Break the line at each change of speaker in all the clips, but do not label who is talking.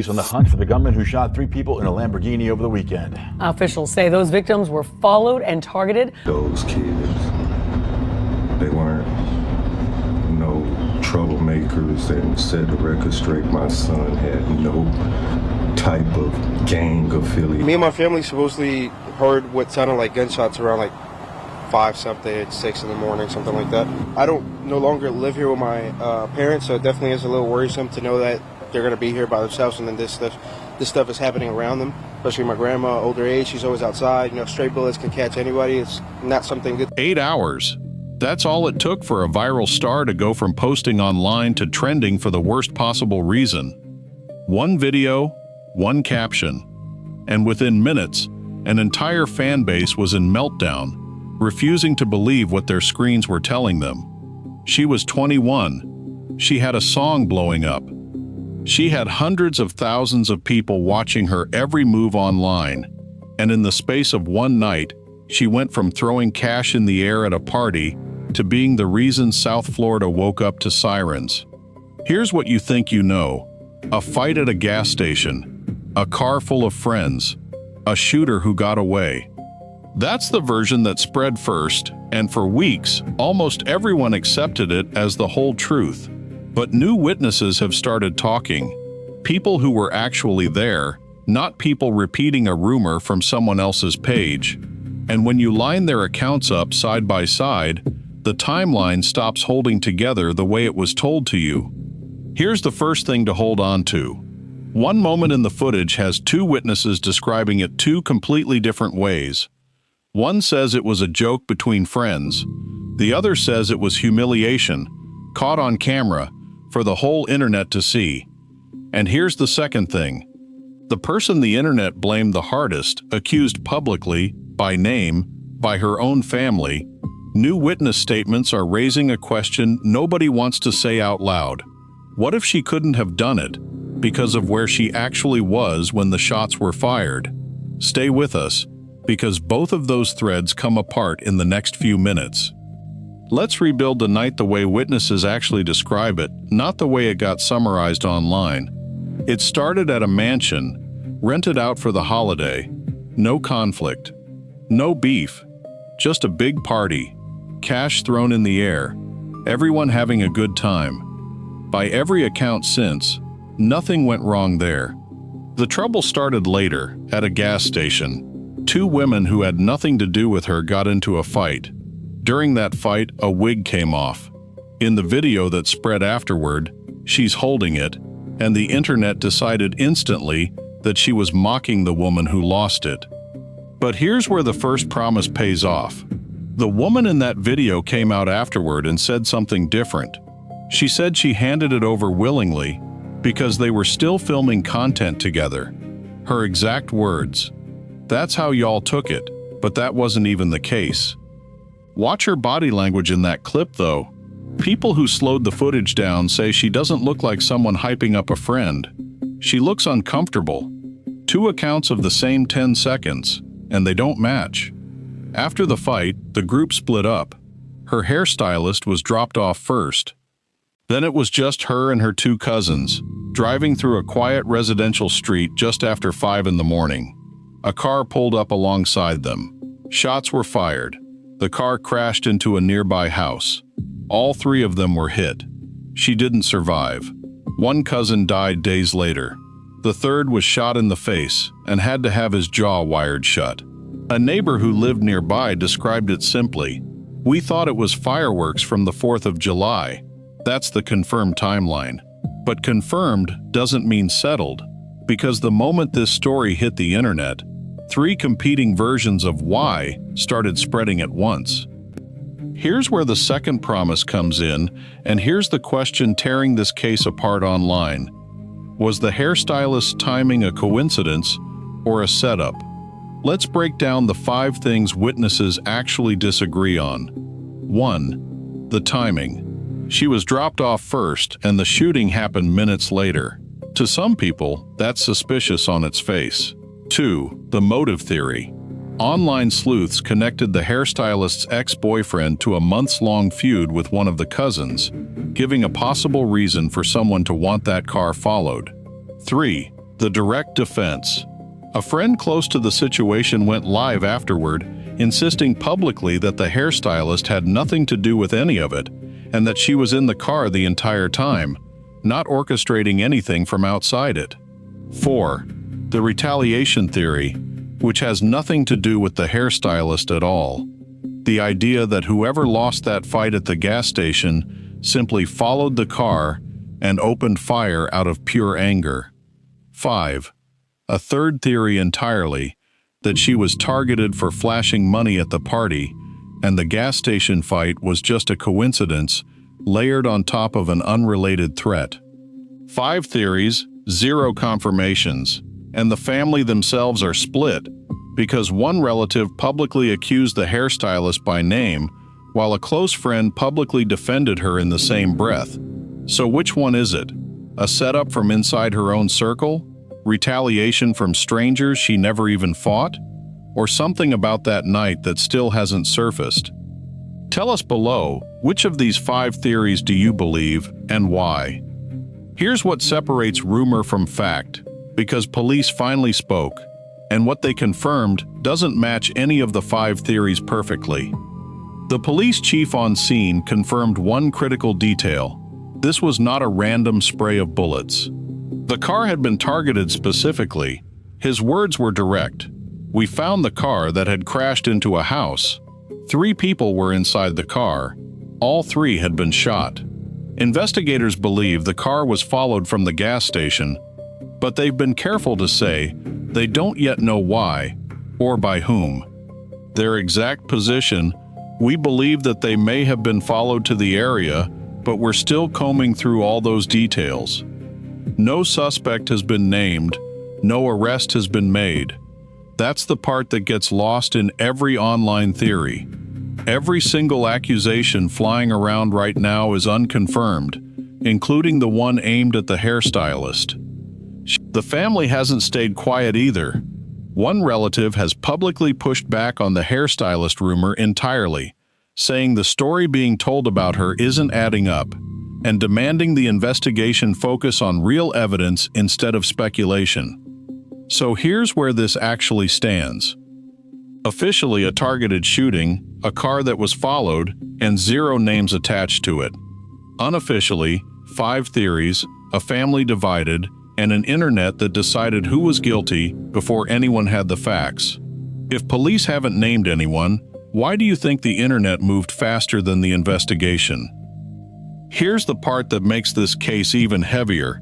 Police on the hunt for the gunman who shot 3 people in a Lamborghini over the weekend.
Officials say those victims were followed and targeted.
Those kids, they weren't no troublemakers and set the record straight. My son had no type of gang affiliation.
Me and my family supposedly heard what sounded like gunshots around like 5-something, 6 in the morning, something like that. I don't no longer live here with my parents, so it definitely is a little worrisome to know that they're going to be here by themselves and then this stuff is happening around them. Especially my grandma, older age, she's always outside. You know, stray bullets can catch anybody. It's not something good.
8 hours. That's all it took for a viral star to go from posting online to trending for the worst possible reason. One video, one caption, and within minutes, an entire fan base was in meltdown, refusing to believe what their screens were telling them. She was 21. She had a song blowing up. She had hundreds of thousands of people watching her every move online, and in the space of one night, she went from throwing cash in the air at a party to being the reason South Florida woke up to sirens. Here's what you think you know: a fight at a gas station, a car full of friends, a shooter who got away. That's the version that spread first, and for weeks, almost everyone accepted it as the whole truth. But new witnesses have started talking. People who were actually there, not people repeating a rumor from someone else's page. And when you line their accounts up side by side, the timeline stops holding together the way it was told to you. Here's the first thing to hold on to. One moment in the footage has 2 witnesses describing it 2 completely different ways. One says it was a joke between friends. The other says it was humiliation, caught on camera, for the whole internet to see. And here's the second thing. The person the internet blamed the hardest, accused publicly, by name, by her own family, new witness statements are raising a question nobody wants to say out loud. What if she couldn't have done it because of where she actually was when the shots were fired? Stay with us, because both of those threads come apart in the next few minutes. Let's rebuild the night the way witnesses actually describe it, not the way it got summarized online. It started at a mansion, rented out for the holiday. No conflict. No beef. Just a big party. Cash thrown in the air. Everyone having a good time. By every account since, nothing went wrong there. The trouble started later, at a gas station. 2 women who had nothing to do with her got into a fight. During that fight, a wig came off. In the video that spread afterward, she's holding it, and the internet decided instantly that she was mocking the woman who lost it. But here's where the first promise pays off. The woman in that video came out afterward and said something different. She said she handed it over willingly because they were still filming content together. Her exact words. That's how y'all took it, but that wasn't even the case. Watch her body language in that clip though. People who slowed the footage down say she doesn't look like someone hyping up a friend. She looks uncomfortable. 2 accounts of the same 10 seconds, and they don't match. After the fight, the group split up. Her hairstylist was dropped off first. Then it was just her and her 2 cousins, driving through a quiet residential street just after 5 in the morning. A car pulled up alongside them. Shots were fired. The car crashed into a nearby house. All 3 of them were hit. She didn't survive. One cousin died days later. The third was shot in the face and had to have his jaw wired shut. A neighbor who lived nearby described it simply. We thought it was fireworks from the 4th of July. That's the confirmed timeline. But confirmed doesn't mean settled, because the moment this story hit the internet, 3 competing versions of why started spreading at once. Here's where the second promise comes in, and here's the question tearing this case apart online. Was the hairstylist's timing a coincidence or a setup? Let's break down the 5 things witnesses actually disagree on. 1. The timing. She was dropped off first, and the shooting happened minutes later. To some people, that's suspicious on its face. 2. The motive theory. Online sleuths connected the hairstylist's ex-boyfriend to a months-long feud with one of the cousins, giving a possible reason for someone to want that car followed. 3. The direct defense. A friend close to the situation went live afterward, insisting publicly that the hairstylist had nothing to do with any of it, and that she was in the car the entire time, not orchestrating anything from outside it. 4. The retaliation theory, which has nothing to do with the hairstylist at all. The idea that whoever lost that fight at the gas station simply followed the car and opened fire out of pure anger. 5. A third theory entirely, that she was targeted for flashing money at the party, and the gas station fight was just a coincidence layered on top of an unrelated threat. 5 theories, 0 confirmations, and the family themselves are split because one relative publicly accused the hairstylist by name, while a close friend publicly defended her in the same breath. So which one is it? A setup from inside her own circle? Retaliation from strangers she never even fought? Or something about that night that still hasn't surfaced? Tell us below, which of these 5 theories do you believe, and why? Here's what separates rumor from fact, because police finally spoke, and what they confirmed doesn't match any of the 5 theories perfectly. The police chief on scene confirmed one critical detail. This was not a random spray of bullets. The car had been targeted specifically. His words were direct. "We found the car that had crashed into a house. 3 people were inside the car. All 3 had been shot." Investigators believe the car was followed from the gas station, but they've been careful to say they don't yet know why or by whom. Their exact position: "We believe that they may have been followed to the area, but we're still combing through all those details." No suspect has been named, no arrest has been made. That's the part that gets lost in every online theory. Every single accusation flying around right now is unconfirmed, including the one aimed at the hairstylist. The family hasn't stayed quiet either. One relative has publicly pushed back on the hairstylist rumor entirely, saying the story being told about her isn't adding up, and demanding the investigation focus on real evidence instead of speculation. So here's where this actually stands. Officially a targeted shooting, a car that was followed, and 0 names attached to it. Unofficially, 5 theories, a family divided, and an internet that decided who was guilty before anyone had the facts. If police haven't named anyone, why do you think the internet moved faster than the investigation? Here's the part that makes this case even heavier.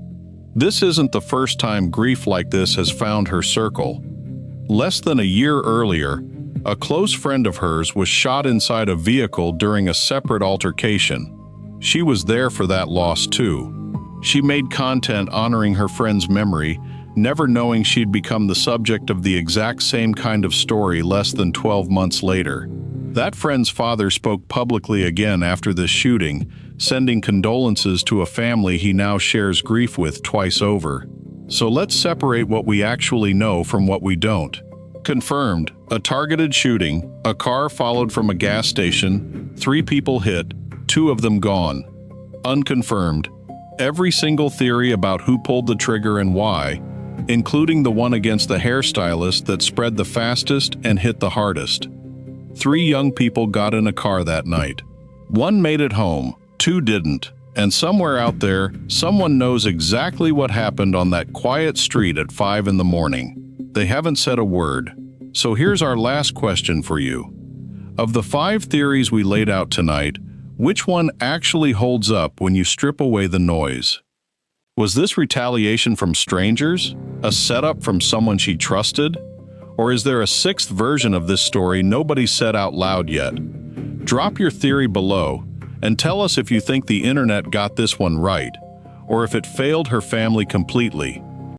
This isn't the first time grief like this has found her circle. Less than a year earlier, a close friend of hers was shot inside a vehicle during a separate altercation. She was there for that loss too. She made content honoring her friend's memory, never knowing she'd become the subject of the exact same kind of story less than 12 months later. That friend's father spoke publicly again after this shooting, sending condolences to a family he now shares grief with twice over. So let's separate what we actually know from what we don't. Confirmed, a targeted shooting, a car followed from a gas station, 3 people hit, 2 of them gone. Unconfirmed, every single theory about who pulled the trigger and why, including the one against the hairstylist that spread the fastest and hit the hardest. 3 young people got in a car that night. 1 made it home, 2 didn't, and somewhere out there, someone knows exactly what happened on that quiet street at 5 in the morning. They haven't said a word. So here's our last question for you. Of the 5 theories we laid out tonight, which one actually holds up when you strip away the noise? Was this retaliation from strangers? A setup from someone she trusted? Or is there a 6th version of this story nobody said out loud yet? Drop your theory below and tell us if you think the internet got this one right, or if it failed her family completely.